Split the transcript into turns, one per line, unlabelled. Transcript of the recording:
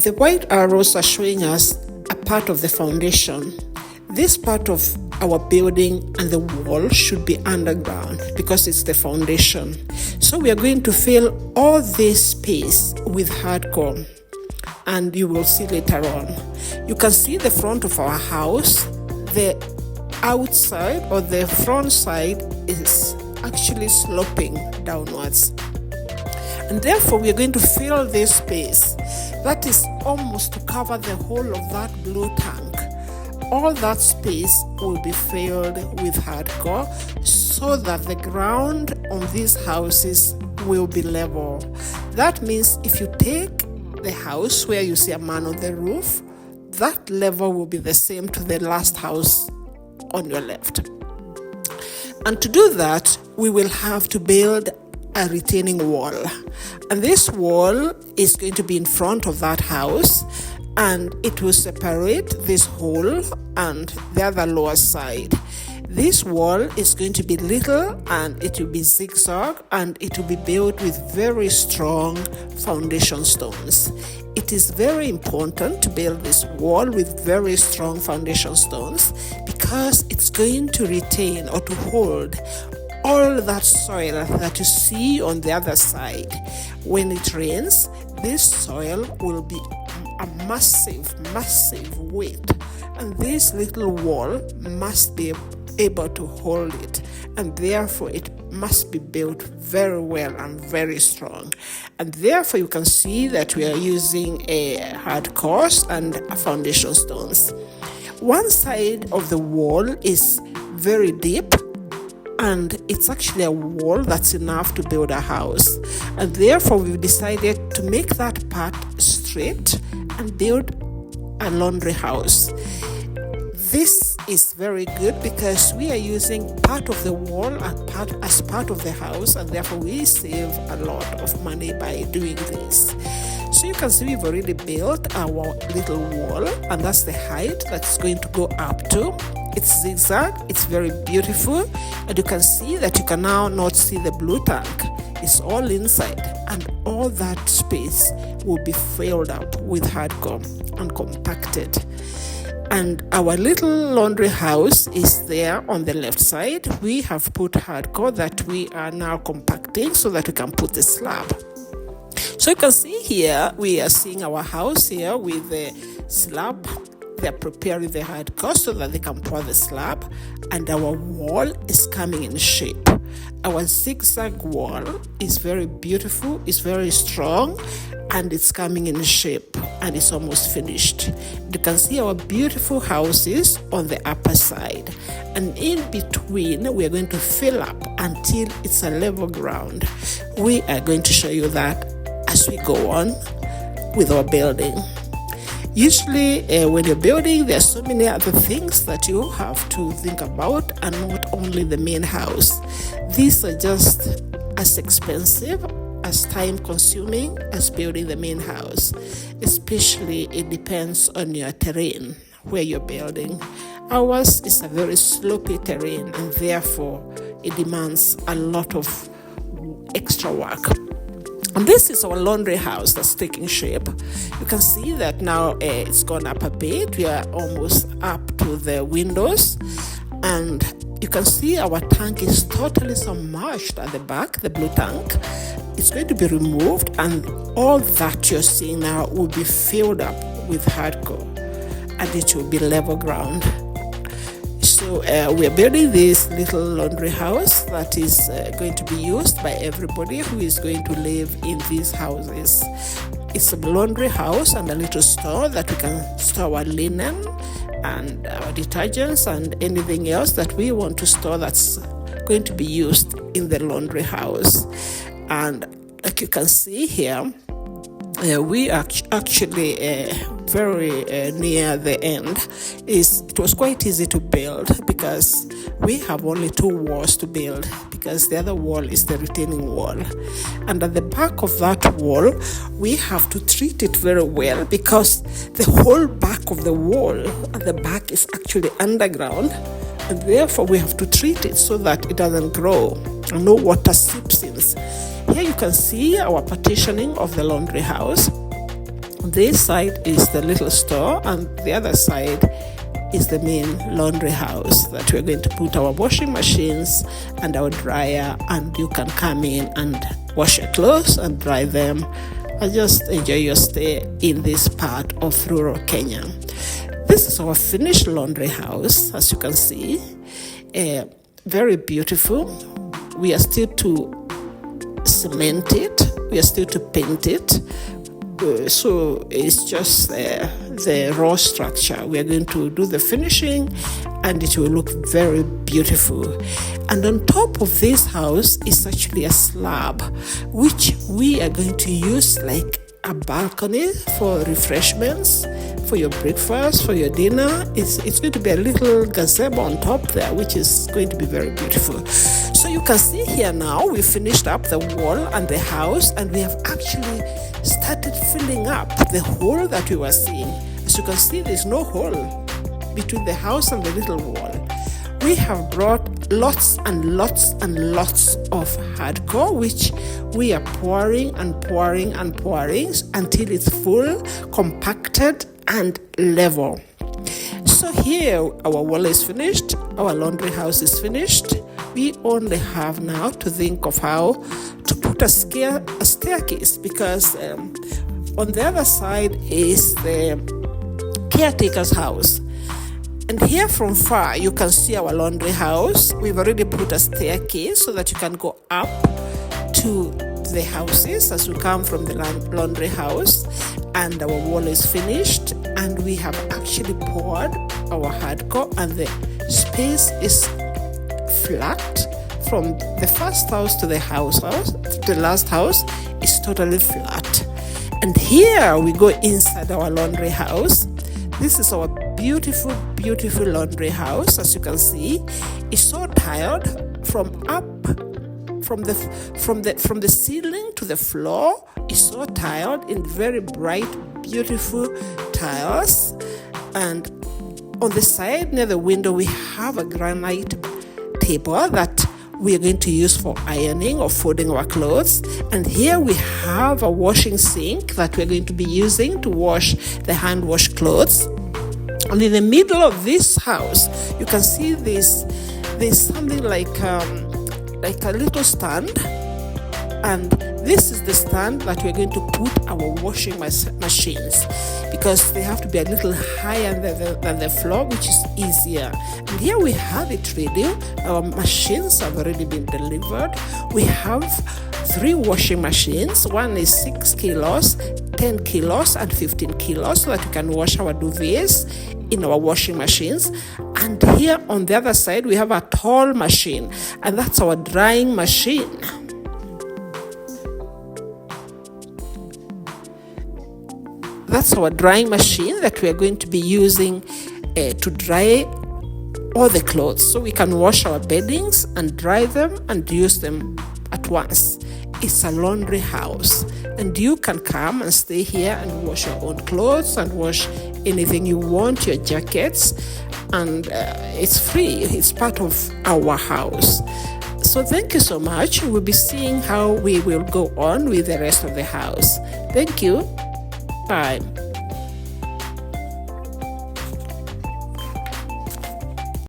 The white arrows are showing us a part of the foundation. This part of our building and the wall should be underground because it's the foundation. So we are going to fill all this space with hardcore, and you will see later on. You can see the front of our house. The outside or the front side is actually sloping downwards, and therefore we are going to fill this space. That is almost to cover the whole of that blue tank. All that space will be filled with hardcore so that the ground on these houses will be level. That means if you take the house where you see a man on the roof, that level will be the same to the last house on your left. And to do that, we will have to build a retaining wall. And this wall is going to be in front of that house, and it will separate this hole and the other lower side. This wall is going to be little and it will be zigzag, and it will be built with very strong foundation stones. It is very important to build this wall with very strong foundation stones because it's going to retain or to hold all that soil that you see on the other side. When it rains, this soil will be a massive weight, and this little wall must be able to hold it, and therefore it must be built very well and very strong. And therefore you can see that we are using a hardcore and a foundation stones. One side of the wall is very deep, and it's actually a wall that's enough to build a house, and therefore we've decided to make that part straight and build a laundry house. This is very good because we are using part of the wall and as part of the house, and therefore we save a lot of money by doing this. So you can see we've already built our little wall, and that's the height that's going to go up to. It's zigzag, it's very beautiful, and you can see that you can now not see the blue tank. It's all inside, and all that space will be filled up with hardcore and compacted. And our little laundry house is there on the left side. We have put hardcore that we are now compacting so that we can put the slab. So you can see here, we are seeing our house here with the slab. They're preparing the hardcore so that they can pour the slab, and our wall is coming in shape. Our zigzag wall is very beautiful, it's very strong, and it's coming in shape, and it's almost finished. You can see our beautiful houses on the upper side, and in between we are going to fill up until it's a level ground. We are going to show you that as we go on with our building. Usually when you're building, there are so many other things that you have to think about, and not only the main house. These are just as expensive, as time consuming as building the main house. Especially it depends on your terrain where you're building. Ours is a very slopey terrain, and therefore it demands a lot of extra work. And this is our laundry house that's taking shape. You can see that now it's gone up a bit. We are almost up to the windows, and you can see our tank is totally submerged at the back, the blue tank. It's going to be removed, and all that you're seeing now will be filled up with hardcore, and it will be level ground. So we are building this little laundry house that is going to be used by everybody who is going to live in these houses. It's a laundry house and a little store that we can store our linen and our detergents and anything else that we want to store that's going to be used in the laundry house. And like you can see here, we are actually very near the end. It was quite easy to build because we have only 2 walls to build, because the other wall is the retaining wall. And at the back of that wall, we have to treat it very well because the whole back of the wall at the back is actually underground, and therefore we have to treat it so that it doesn't grow and no water seeps in. Here you can see our partitioning of the laundry house. This side is the little store, and the other side is the main laundry house that we're going to put our washing machines and our dryer, and you can come in and wash your clothes and dry them and just enjoy your stay in this part of rural Kenya. This is our finished laundry house, as you can see. Very beautiful. We are still to cement it. We are still to paint it. So it's just the raw structure. We are going to do the finishing, and it will look very beautiful. And on top of this house is actually a slab, which we are going to use like a balcony for refreshments, for your breakfast, for your dinner. It's going to be a little gazebo on top there, which is going to be very beautiful. So you can see here now, we finished up the wall and the house, and we have actually started filling up the hole that we were seeing. As you can see, there's no hole between the house and the little wall. We have brought lots and lots and lots of hardcore, which we are pouring and pouring and pouring until it's full, compacted and level. So here our wall is finished, our laundry house is finished. We only have now to think of how to put a staircase, because on the other side is the caretaker's house. And here from far, you can see our laundry house. We've already put a staircase so that you can go up to the houses as you come from the laundry house. And our wall is finished. And we have actually poured our hardcore, and the space is flat. From the first house to the last house is totally flat. And here we go inside our laundry house. This is our beautiful, beautiful laundry house. As you can see, it's so tiled from the ceiling to the floor. It's so tiled in very bright, beautiful tiles. And on the side near the window, we have a granite table that we are going to use for ironing or folding our clothes. And here we have a washing sink that we're going to be using to wash the hand wash clothes. And in the middle of this house, you can see there's something like a little stand, and this is the stand that we're going to put our washing machines, because they have to be a little higher than the floor, which is easier. And here we have it ready. Our machines have already been delivered. We have 3 washing machines. One is 6 kilos, 10 kilos, and 15 kilos, so that we can wash our duvets in our washing machines. And here on the other side, we have a tall machine, and that's our drying machine. That's our drying machine that we are going to be using to dry all the clothes, so we can wash our beddings and dry them and use them at once. It's a laundry house, and you can come and stay here and wash your own clothes and wash anything you want, your jackets, and it's free. It's part of our house. So thank you so much. We'll be seeing how we will go on with the rest of the house. Thank you. Bye.